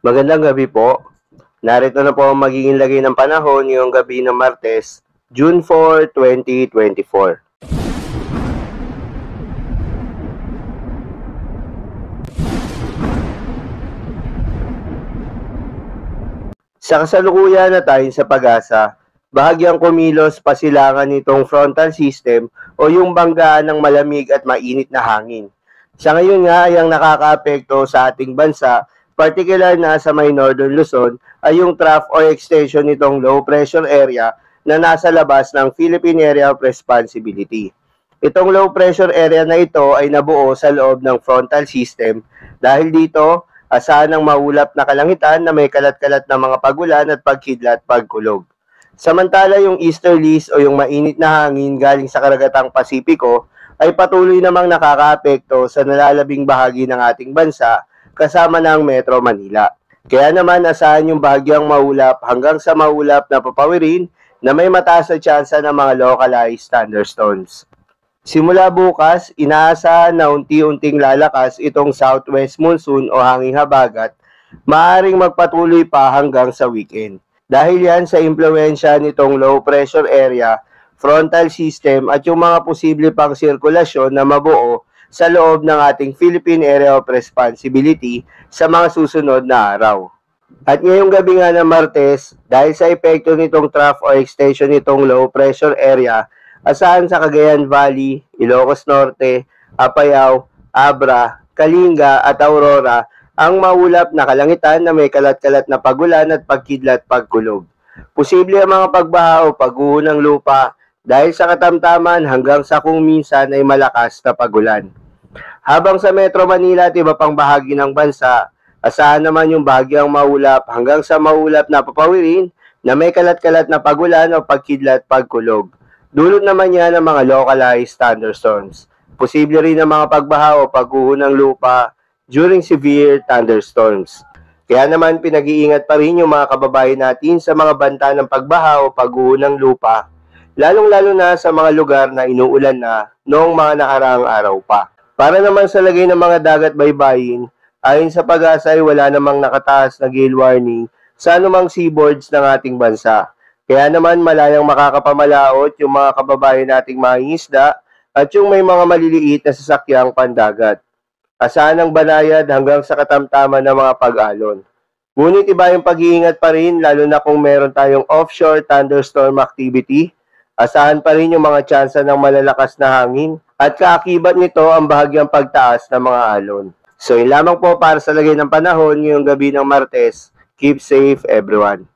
Magandang gabi po. Narito na po ang magiging lagay ng panahon ngayong gabi ng Martes, June 4, 2024. Sa kasalukuyan na tayo sa pag-asa, bahagyang kumilos pasilangan nitong frontal system o yung banggaan ng malamig at mainit na hangin. Sa ngayon nga ay ang nakakaapekto sa ating bansa, particular na sa may Northern Luzon, ay yung trough or extension nitong low pressure area na nasa labas ng Philippine Area of Responsibility. Itong low pressure area na ito ay nabuo sa loob ng frontal system dahil dito asahan ng maulap na kalangitan na may kalat-kalat na mga pagulan at pagkidlat pagkulog. Samantala yung easterlies o yung mainit na hangin galing sa karagatang Pasipiko ay patuloy namang nakakaapekto sa nalalabing bahagi ng ating bansa kasama ng Metro Manila. Kaya naman asahan yung bahagyang maulap hanggang sa maulap na papawirin na may mataas na tsansa ng mga localized thunderstorms. Simula bukas, inaasahan na unti-unting lalakas itong southwest monsoon o hanging habagat, maaaring magpatuloy pa hanggang sa weekend. Dahil yan sa impluensya nitong low pressure area, frontal system at yung mga posible pang sirkulasyon na mabuo sa loob ng ating Philippine Area of Responsibility sa mga susunod na araw. At ngayong gabi nga ng Martes, dahil sa epekto nitong trough or extension nitong low pressure area, asahan sa Cagayan Valley, Ilocos Norte, Apayao, Abra, Kalinga at Aurora ang maulap na kalangitan na may kalat-kalat na pagulan at pagkidlat pagkulog. Posible ang mga pagbaha o pagguho ng lupa dahil sa katamtaman hanggang sa kung minsan ay malakas na pagulan. Habang sa Metro Manila at iba pang bahagi ng bansa, asahan naman yung bahagyang maulap hanggang sa maulap na papawirin na may kalat-kalat na pagulan o pagkidlat pagkulog. Dulot naman yan ng mga localized thunderstorms. Posible rin ang mga pagbaha o pagguho ng lupa during severe thunderstorms. Kaya naman pinag-iingat pa rin yung mga kababayan natin sa mga banta ng pagbaha o pagguho ng lupa, lalong-lalo na sa mga lugar na inuulan na noong mga nakaraang araw pa. Para naman sa lagay ng mga dagat baybayin, ayon sa pag-asa ay wala namang nakataas na gale warning sa anumang seaboards ng ating bansa. Kaya naman malayang makakapamalaot yung mga kababayan nating mangingisda at yung may mga maliliit na sasakyang pandagat. Asahan ng banayad hanggang sa katamtaman ng mga pag-alon. Ngunit iba yung pag-iingat pa rin lalo na kung meron tayong offshore thunderstorm activity. Asahan pa rin yung mga tsansa ng malalakas na hangin at kaakibat nito ang bahagyang pagtaas ng mga alon. So yun lamang po para sa lagay ng panahon ngayong gabi ng Martes. Keep safe everyone.